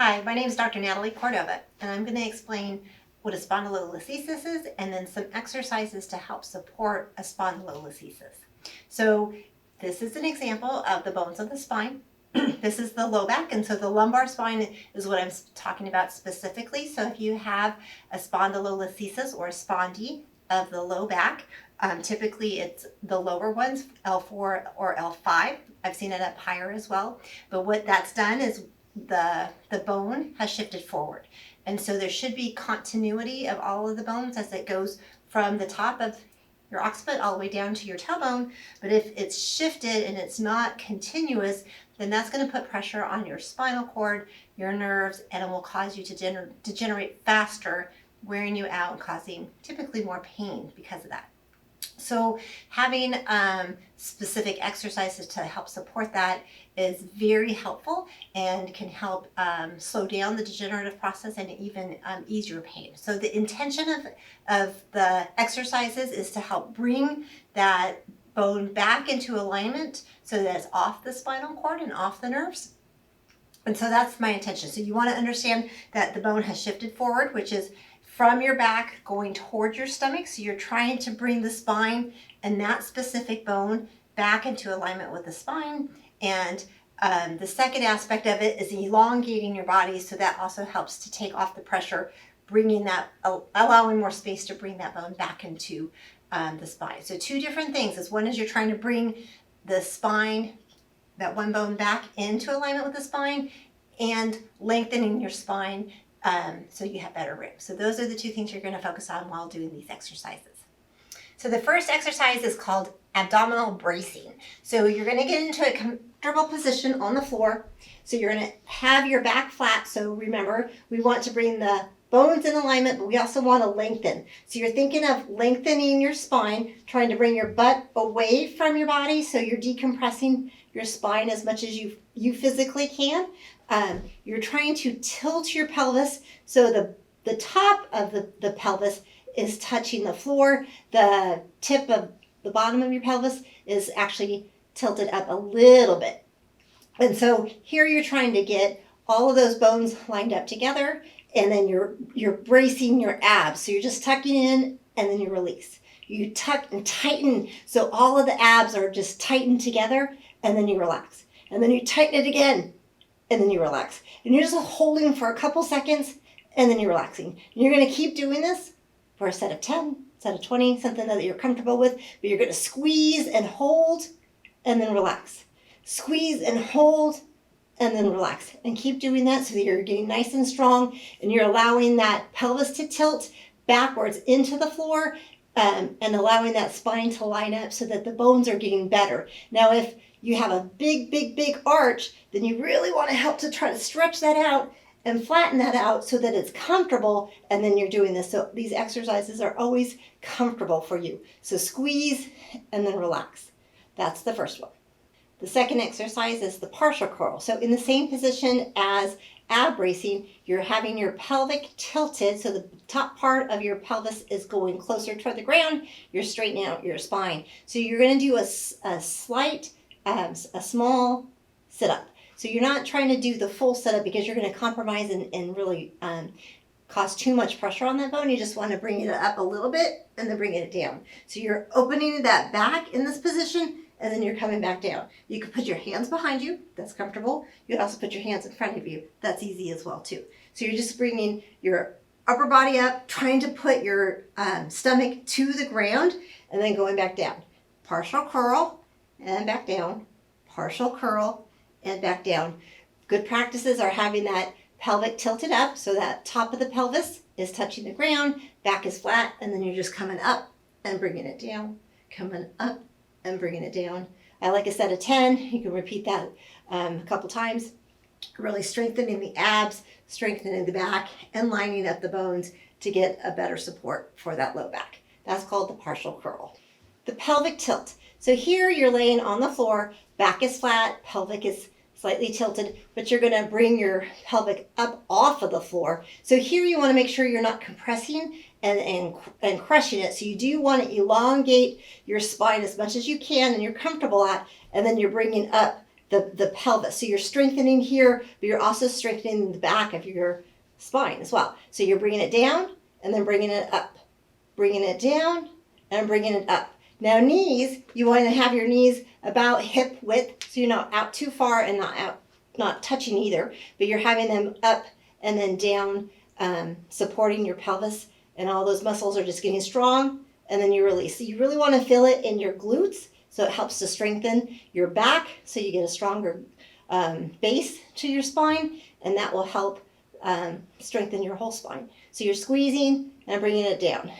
Hi, my name is Dr. Natalie Cordova, and I'm going to explain what a spondylolisthesis is and then some exercises to help support a spondylolisthesis. So this is an example of the bones of the spine. This is the low back, and so the lumbar spine is what I'm talking about specifically. So if you have a spondylolisthesis or a spondy of the low back, typically it's the lower ones, L4 or L5. I've seen it up higher as well. But what that's done is the bone has shifted forward. And so there should be continuity of all of the bones as it goes from the top of your occiput all the way down to your tailbone. But if it's shifted and it's not continuous, then that's going to put pressure on your spinal cord, your nerves, and it will cause you to degenerate faster, wearing you out and causing typically more pain because of that. So having specific exercises to help support that is very helpful and can help slow down the degenerative process and even ease your pain. So the intention of the exercises is to help bring that bone back into alignment so that it's off the spinal cord and off the nerves. And so that's my intention. So you want to understand that the bone has shifted forward, which is from your back going toward your stomach. So you're trying to bring the spine and that specific bone back into alignment with the spine. And the second aspect of it is elongating your body. So that also helps to take off the pressure, bringing that, allowing more space to bring that bone back into the spine. So two different things is one is you're trying to bring the spine, that one bone back into alignment with the spine, and lengthening your spine so you have better ribs. So those are the two things you're going to focus on while doing these exercises. So the first exercise is called abdominal bracing. So you're going to get into a comfortable position on the floor. So you're going to have your back flat. So remember, we want to bring the bones in alignment, but we also want to lengthen. So you're thinking of lengthening your spine, trying to bring your butt away from your body. So you're decompressing your spine as much as you physically can. You're trying to tilt your pelvis so the top of the pelvis is touching the floor. The tip of the bottom of your pelvis is actually tilted up a little bit. And so here you're trying to get all of those bones lined up together, and then you're bracing your abs. So you're just tucking in and then you release. You tuck and tighten so all of the abs are just tightened together, and then you relax. And then you tighten it again, and then you relax. And you're just holding for a couple seconds, and then you're relaxing. And you're going to keep doing this for a set of 10, set of 20, something that you're comfortable with, but you're going to squeeze and hold, and then relax. Squeeze and hold, and then relax. And keep doing that so that you're getting nice and strong, and you're allowing that pelvis to tilt backwards into the floor, and allowing that spine to line up so that the bones are getting better. Now, if you have a big arch, then you really want to help to try to stretch that out and flatten that out so that it's comfortable, and then you're doing this. So these exercises are always comfortable for you. So squeeze and then relax. That's the first one. The second exercise is the partial curl. So in the same position as ab bracing, you're having your pelvic tilted, so the top part of your pelvis is going closer toward the ground. You're straightening out your spine. So you're going to do a small sit-up. So you're not trying to do the full sit-up because you're going to compromise and really cause too much pressure on that bone. You just want to bring it up a little bit and then bring it down. So you're opening that back in this position, and then you're coming back down. You can put your hands behind you. That's comfortable. You can also put your hands in front of you. That's easy as well too. So you're just bringing your upper body up, trying to put your stomach to the ground, and then going back down. Partial curl and back down. Partial curl and back down. Good practices are having that pelvic tilted up so that top of the pelvis is touching the ground, back is flat, and then you're just coming up and bringing it down, coming up and bringing it down. I like a set of 10. You can repeat that a couple times, really strengthening the abs, strengthening the back, and lining up the bones to get a better support for that low back. That's called the partial curl. The pelvic tilt. So here you're laying on the floor, back is flat, pelvic is slightly tilted, but you're going to bring your pelvic up off of the floor. So here you want to make sure you're not compressing and crushing it. So you do want to elongate your spine as much as you can and you're comfortable at, and then you're bringing up the pelvis. So you're strengthening here, but you're also strengthening the back of your spine as well. So you're bringing it down and then bringing it up, bringing it down and bringing it up. Now knees, you want to have your knees about hip width, so you're not out too far and not touching either, but you're having them up and then down, supporting your pelvis, and all those muscles are just getting strong, and then you release. So you really want to feel it in your glutes, so it helps to strengthen your back, so you get a stronger base to your spine, and that will help strengthen your whole spine. So you're squeezing and bringing it down,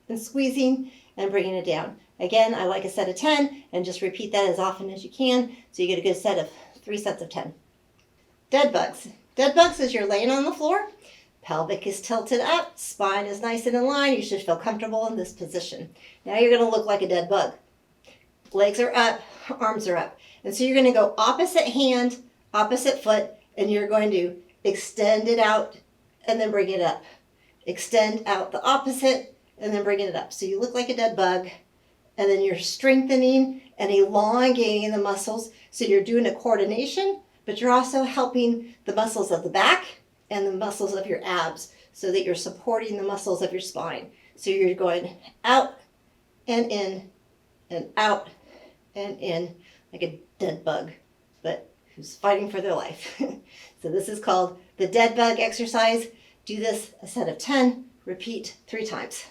and squeezing and bringing it down. Again, I like a set of 10, and just repeat that as often as you can, so you get a good set of 3 sets of 10. Dead bugs. Dead bugs is you're laying on the floor, pelvic is tilted up, spine is nice and in line. You should feel comfortable in this position. Now you're going to look like a dead bug. Legs are up, arms are up. And so you're going to go opposite hand, opposite foot, and you're going to extend it out and then bring it up. Extend out the opposite and then bring it up. So you look like a dead bug, and then you're strengthening and elongating the muscles. So you're doing a coordination, but you're also helping the muscles of the back and the muscles of your abs, so that you're supporting the muscles of your spine. So you're going out and in and out and in like a dead bug, but who's fighting for their life. So this is called the dead bug exercise. Do this a set of 10, repeat 3 times.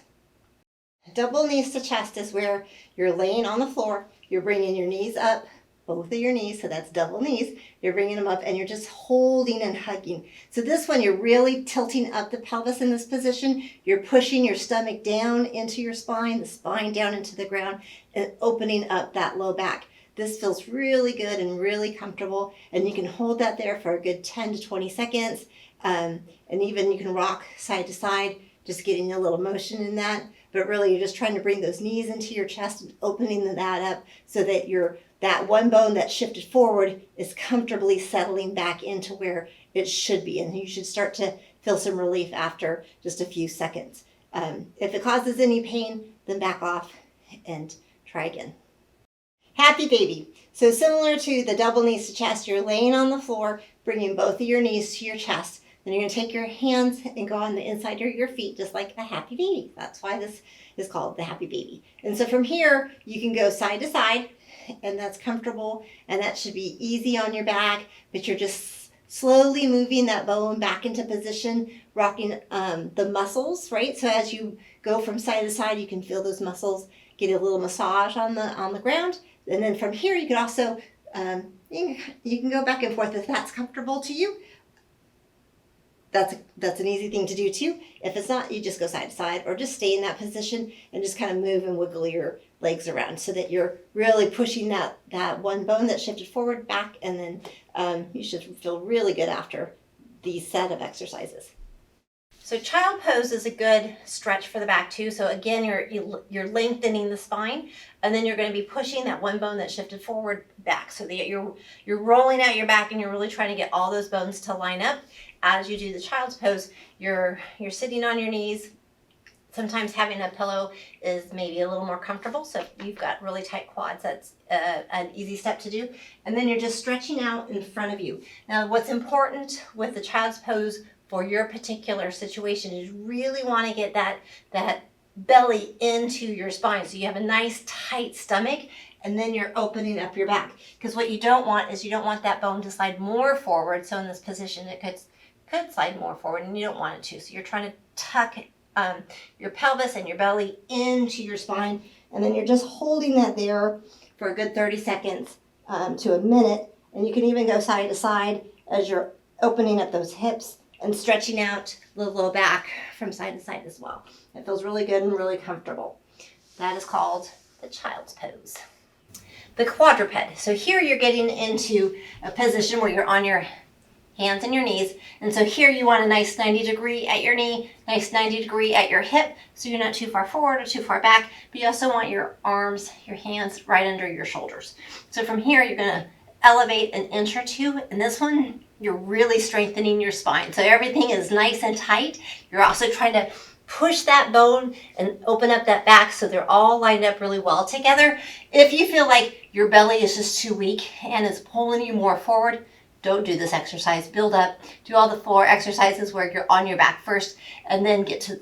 Double knees to chest is where you're laying on the floor, you're bringing your knees up, both of your knees, so that's double knees. You're bringing them up and you're just holding and hugging. So this one, you're really tilting up the pelvis in this position. You're pushing your stomach down into your spine, the spine down into the ground, and opening up that low back. This feels really good and really comfortable, and you can hold that there for a good 10 to 20 seconds. And even you can rock side to side, just getting a little motion in that. But really, you're just trying to bring those knees into your chest and opening that up so that that one bone that shifted forward is comfortably settling back into where it should be. And you should start to feel some relief after just a few seconds. If it causes any pain, then back off and try again. Happy baby. So similar to the double knees to chest, you're laying on the floor, bringing both of your knees to your chest. Then you're going to take your hands and go on the inside of your feet, just like a happy baby. That's why this is called the happy baby. And so from here, you can go side to side, and that's comfortable, and that should be easy on your back, but you're just slowly moving that bone back into position, rocking the muscles, right? So as you go from side to side, you can feel those muscles get a little massage on the ground. And then from here, you can also, you can go back and forth if that's comfortable to you. That's an easy thing to do too. If it's not, you just go side to side or just stay in that position and just kind of move and wiggle your legs around so that you're really pushing that one bone that shifted forward back, and then you should feel really good after these set of exercises. So child pose is a good stretch for the back too. So again, you're lengthening the spine, and then you're going to be pushing that one bone that shifted forward back, so that you're rolling out your back, and you're really trying to get all those bones to line up. As you do the child's pose, you're sitting on your knees. Sometimes having a pillow is maybe a little more comfortable. So if you've got really tight quads, that's an easy step to do. And then you're just stretching out in front of you. Now, what's important with the child's pose for your particular situation is you really want to get that belly into your spine, so you have a nice tight stomach, and then you're opening up your back. Because what you don't want is that bone to slide more forward. So in this position, it could slide more forward, and you don't want it to. So you're trying to tuck your pelvis and your belly into your spine, and then you're just holding that there for a good 30 seconds to a minute. And you can even go side to side as you're opening up those hips and stretching out the low back from side to side as well. It feels really good and really comfortable. That is called the child's pose. The quadruped. So here you're getting into a position where you're on your hands and your knees. And so here you want a nice 90 degree at your knee, nice 90 degree at your hip, so you're not too far forward or too far back, but you also want your arms, your hands right under your shoulders. So from here, you're going to elevate an inch or two, and this one, you're really strengthening your spine. So everything is nice and tight. You're also trying to push that bone and open up that back so they're all lined up really well together. If you feel like your belly is just too weak and it's pulling you more forward, don't do this exercise. Build up. Do all the floor exercises where you're on your back first and then get to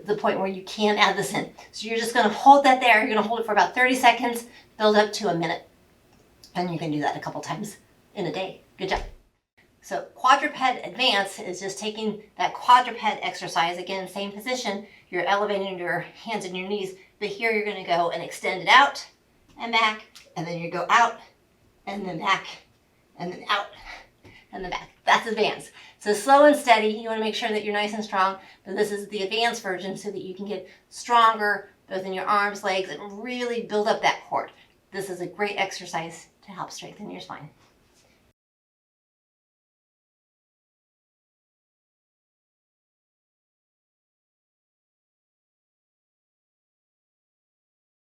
the point where you can add this in. So you're just going to hold that there. You're going to hold it for about 30 seconds, build up to a minute. And you can do that a couple times in a day. Good job. So quadruped advance is just taking that quadruped exercise, again, same position, you're elevating your hands and your knees, but here you're going to go and extend it out and back, and then you go out and then back, and then out and then back. That's advance. So slow and steady, you want to make sure that you're nice and strong, but this is the advanced version so that you can get stronger both in your arms, legs, and really build up that core. This is a great exercise to help strengthen your spine.